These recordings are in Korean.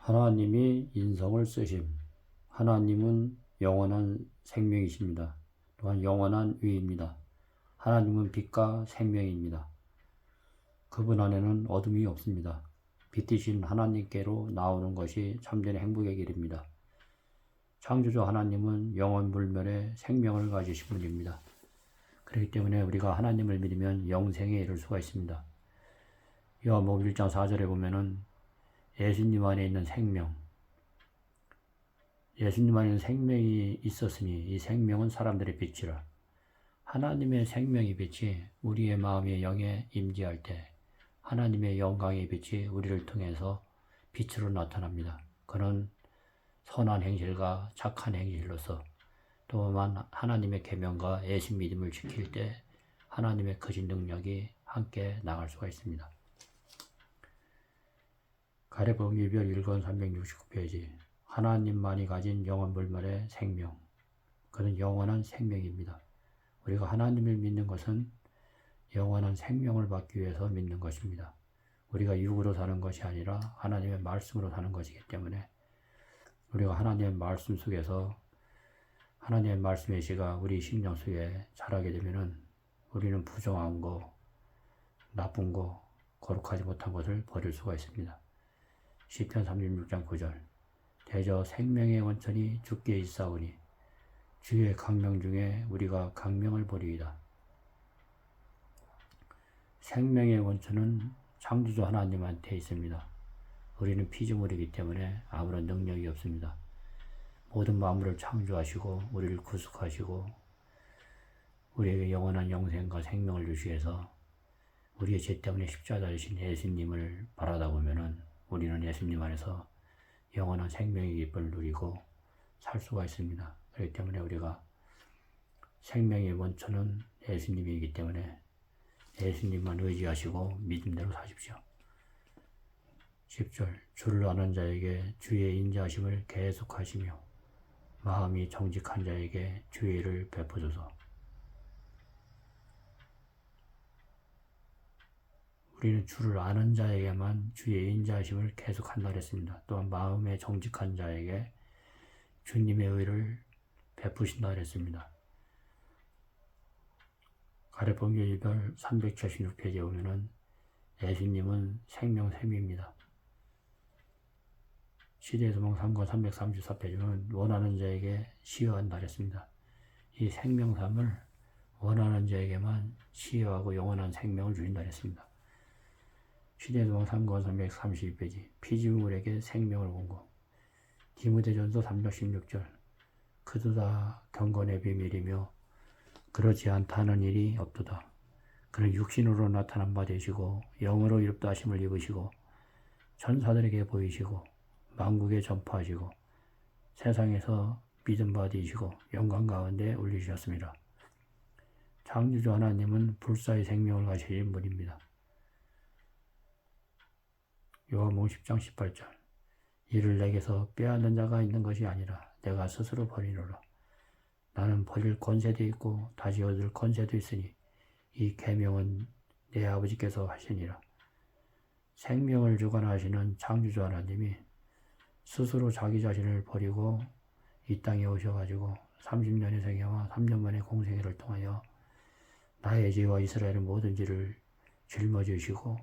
하나님이 인성을 쓰심. 하나님은 영원한 생명이십니다. 또한 영원한 위입니다. 하나님은 빛과 생명입니다. 그분 안에는 어둠이 없습니다. 빛이신 하나님께로 나오는 것이 참된 행복의 길입니다. 창조주 하나님은 영원 불멸의 생명을 가지신 분입니다. 그렇기 때문에 우리가 하나님을 믿으면 영생에 이를 수가 있습니다. 요한복음 1장 4절에 보면은 예수님 안에 있는 생명, 예수님 안에 있는 생명이 있었으니 이 생명은 사람들의 빛이라. 하나님의 생명의 빛이 우리의 마음의 영에 임재할 때 하나님의 영광의 빛이 우리를 통해서 빛으로 나타납니다. 그는 선한 행실과 착한 행실로서 또한 하나님의 계명과 애신 믿음을 지킬 때 하나님의 거짓 능력이 함께 나갈 수가 있습니다. 가래봉 유별 1권 369페이지. 하나님만이 가진 영원 불멸의 생명. 그는 영원한 생명입니다. 우리가 하나님을 믿는 것은 영원한 생명을 받기 위해서 믿는 것입니다. 우리가 육으로 사는 것이 아니라 하나님의 말씀으로 사는 것이기 때문에 우리가 하나님의 말씀 속에서 하나님의 말씀의 씨가 우리 심령 속에 자라게 되면은 우리는 부정한 거, 나쁜 거, 거룩하지 못한 것을 버릴 수가 있습니다. 시편 36장 9절. 대저 생명의 원천이 주께 있사오니 주의 강명 중에 우리가 강명을 버리이다. 생명의 원천은 창조주 하나님한테 있습니다. 우리는 피조물이기 때문에 아무런 능력이 없습니다. 모든 만물을 창조하시고 우리를 구속하시고 우리에게 영원한 영생과 생명을 주시기 위해서 우리의 죄 때문에 십자가에 지신 예수님을 바라다 보면은 우리는 예수님 안에서 영원한 생명의 기쁨을 누리고 살 수가 있습니다. 그렇기 때문에 우리가 생명의 원천은 예수님이기 때문에 예수님만 의지하시고 믿음대로 사십시오. 10절. 주를 아는 자에게 주의 인자하심을 계속하시며 마음이 정직한 자에게 주의 일을 베푸소서. 우리는 주를 아는 자에게만 주의 인자하심을 계속한다 그랬습니다. 또한 마음에 정직한 자에게 주님의 의를 베푸신다 그랬습니다. 가래봉 유별 376페이지에 보면은 예수님은 생명샘입니다. 시대소망 3권 334페이지는 원하는 자에게 시여한다 그랬습니다. 이 생명샘을 원하는 자에게만 시여하고 영원한 생명을 주신다 그랬습니다. 시대소망 3권 332페이지. 피지물에게 생명을 공고. 디모데전서 3장 16절. 그도 다 경건의 비밀이며 그렇지 않다는 일이 없도다. 그는 육신으로 나타난 바 되시고 영으로 이롭다 하심을 입으시고 천사들에게 보이시고 만국에 전파하시고 세상에서 믿음 받으시고 영광 가운데 올리셨습니다. 창조주 하나님은 불사의 생명을 가지신 분입니다. 요한복음 10장 18절. 이를 내게서 빼앗는 자가 있는 것이 아니라 내가 스스로 버리노라. 나는 버릴 권세도 있고 다시 얻을 권세도 있으니 이 계명은 내 아버지께서 하시니라. 생명을 주관하시는 창조주 하나님이 스스로 자기 자신을 버리고 이 땅에 오셔가지고 30년의 생애와 3년 만의 공생애를 통하여 나의 죄와 이스라엘의 모든 죄를 짊어지시고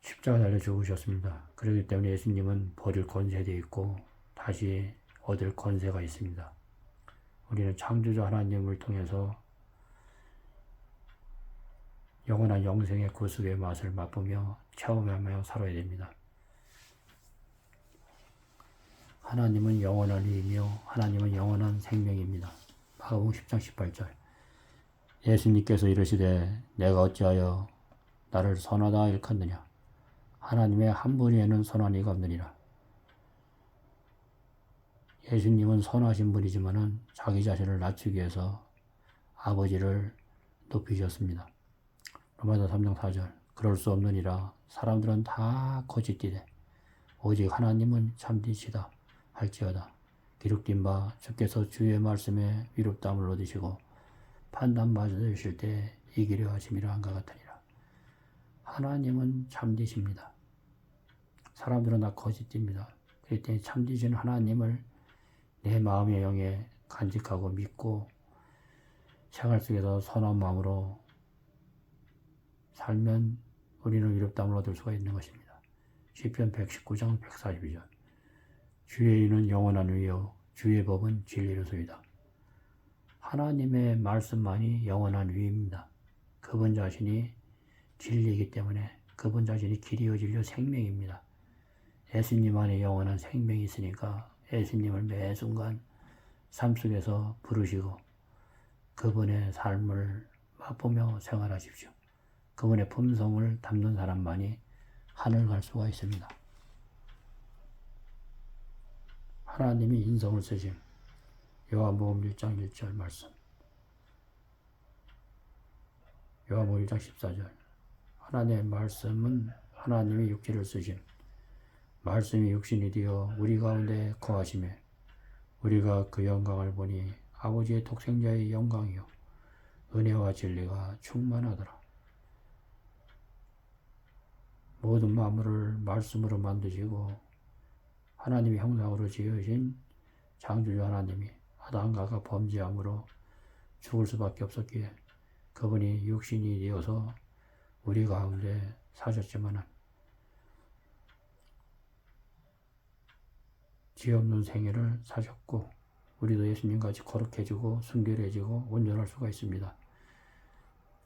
십자가 달려 죽으셨습니다. 그렇기 때문에 예수님은 버릴 권세도 있고 다시 얻을 권세가 있습니다. 우리는 창조주 하나님을 통해서 영원한 영생의 구속의 맛을 맛보며 체험하며 살아야 됩니다. 하나님은 영원한 이이며 하나님은 영원한 생명입니다. 마가복음 10장 18절. 예수님께서 이르시되 내가 어찌하여 나를 선하다 일컫느냐. 하나님의 한 분에는 선한 이가 없느니라. 예수님은 선하신 분이지만은 자기 자신을 낮추기 위해서 아버지를 높이셨습니다. 로마서 3장 4절. 그럴 수 없느니라. 사람들은 다 거짓되되 오직 하나님은 참되시다 할지어다. 기록된 바 주께서 주의 말씀에 위롭다함을 얻으시고 판단받으실 때 이기려 하심이라 한것 같으니라. 하나님은 참되십니다. 사람들은 다 거짓입니다. 그렇기 때문에 참되신 하나님을 내 마음의 영에 간직하고 믿고 생활 속에서 선한 마음으로 살면 우리는 위롭다함을 얻을 수가 있는 것입니다. 시편 119장 142절. 주의 의는 영원한 의요 주의 법은 진리로소이다. 하나님의 말씀만이 영원한 의입니다. 그분 자신이 진리이기 때문에 그분 자신이 길이요 진리요 생명입니다. 예수님 안에 영원한 생명이 있으니까 예수님을 매 순간 삶 속에서 부르시고 그분의 삶을 맛보며 생활하십시오. 그분의 품성을 담는 사람만이 하늘 갈 수가 있습니다. 하나님이 인성을 쓰심. 요한복음 1장 1절 말씀. 요한복음 1장 14절. 하나님의 말씀은 하나님이 육체를 쓰심. 말씀이 육신이 되어 우리 가운데 거하시매 우리가 그 영광을 보니 아버지의 독생자의 영광이요 은혜와 진리가 충만하더라. 모든 만물을 말씀으로 만드시고 하나님의 형상으로 지으신 창조주 하나님이 아담과 범죄함으로 죽을 수밖에 없었기에 그분이 육신이 되어서 우리 가운데 사셨지만 죄 없는 생애를 사셨고 우리도 예수님같이 거룩해지고 순결해지고 온전할 수가 있습니다.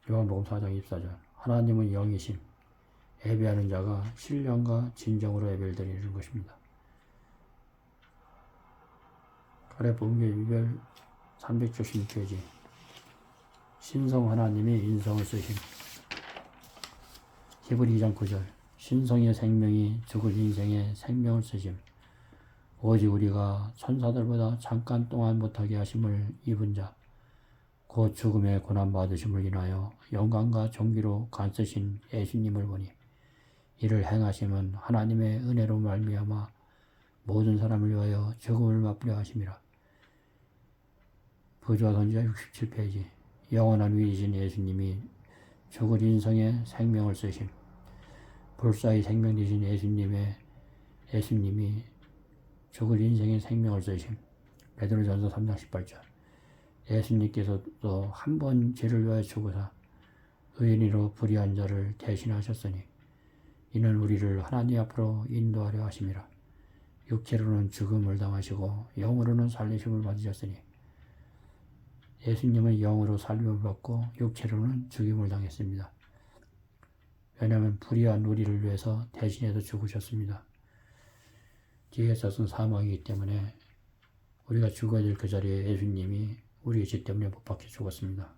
요한복음 4장 24절. 하나님은 영이심. 예배하는 자가 신령과 진정으로 예배를 드리는 것입니다. 가래복음 유별 376페이지. 신성 하나님이 인성을 쓰심. 히브리 2장 9절. 신성의 생명이 죽을 인생의 생명을 쓰심. 오직 우리가 천사들보다 잠깐 동안 못하게 하심을 입은 자, 곧 죽음의 고난 받으심을 인하여 영광과 존귀로 간쓰신 예수님을 보니 이를 행하심은 하나님의 은혜로 말미암아 모든 사람을 위하여 죽음을 맛보려 하심이라. 부조와 선지자 67페이지. 영원한 위이신 예수님이 죽을 인성의 생명을 쓰심. 불사의 생명 되신 예수님이 죽을 인생의 생명을 쓰심. 베드로전서 3장 18절. 예수님께서도 한 번 죄를 위하여 죽으사 의인으로 불의한 자를 대신하셨으니 이는 우리를 하나님 앞으로 인도하려 하심이라. 육체로는 죽음을 당하시고 영으로는 살리심을 받으셨으니 예수님은 영으로 살림을 받고 육체로는 죽임을 당했습니다. 왜냐하면 불의한 우리를 위해서 대신해서 죽으셨습니다. 죄의 삭은 사망이기 때문에 우리가 죽어야 될 그 자리에 예수님이 우리의 죄 때문에 못 박혀 죽었습니다.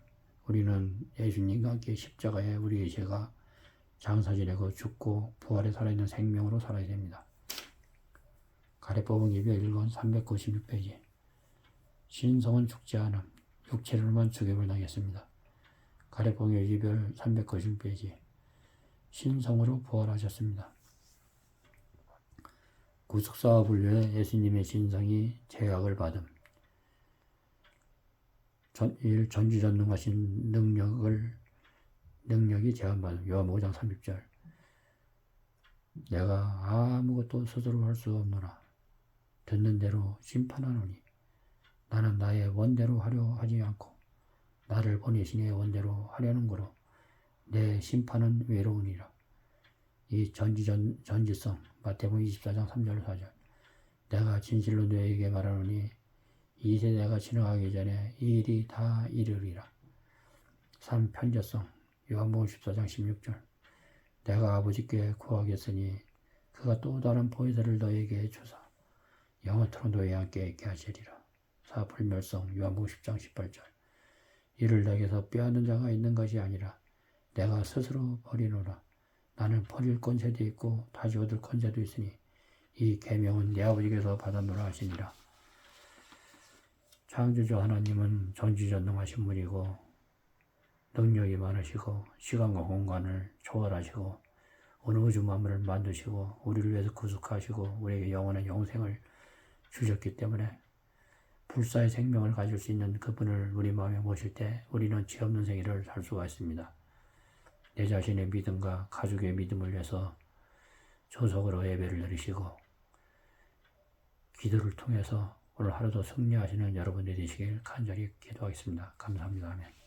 우리는 예수님과 함께 십자가에 우리의 죄가 장사 지내고 죽고 부활에 살아있는 생명으로 살아야 됩니다. 가래법은 예별 1권 396페이지. 신성은 죽지 않음. 육체로만 죽임을 당했습니다. 가래법은 예별 390페이지. 신성으로 부활하셨습니다. 구속사와 분류에 예수님의 신성이 제약을 받음. 전지전능하신 능력이 제한받음. 요한복음 5장 30절. 내가 아무것도 스스로 할 수 없노라. 듣는 대로 심판하노니 나는 나의 원대로 하려 하지 않고 나를 보내신 이의 원대로 하려는 거로 내 심판은 외로우니라. 이 전지성 마태복음 24장 3절 4절. 내가 진실로 너에게 말하노니 이 세대가 지나가기 전에 이 일이 다 이르리라. 3. 편재성 요한복음 14장 16절. 내가 아버지께 구하겠으니 그가 또 다른 보혜사를 너에게 주사 영원토록 너희와 함께 있게 하시리라. 4. 불멸성 요한복음 10장 18절. 이를 내게서 빼앗는 자가 있는 것이 아니라 내가 스스로 버리노라. 나는 버릴 권세도 있고 다시 얻을 권세도 있으니 이 계명은 내 아버지께서 받았노라 하시니라. 창조주 하나님은 전지전능하신 분이고 능력이 많으시고 시간과 공간을 초월하시고 온 우주 만물을 만드시고 우리를 위해서 구속하시고 우리에게 영원한 영생을 주셨기 때문에 불사의 생명을 가질 수 있는 그분을 우리 마음에 모실 때 우리는 죄 없는 생애를 살 수가 있습니다. 내 자신의 믿음과 가족의 믿음을 위해서 조속으로 예배를 드리시고 기도를 통해서 오늘 하루도 승리하시는 여러분들이 되시길 간절히 기도하겠습니다. 감사합니다. 아멘.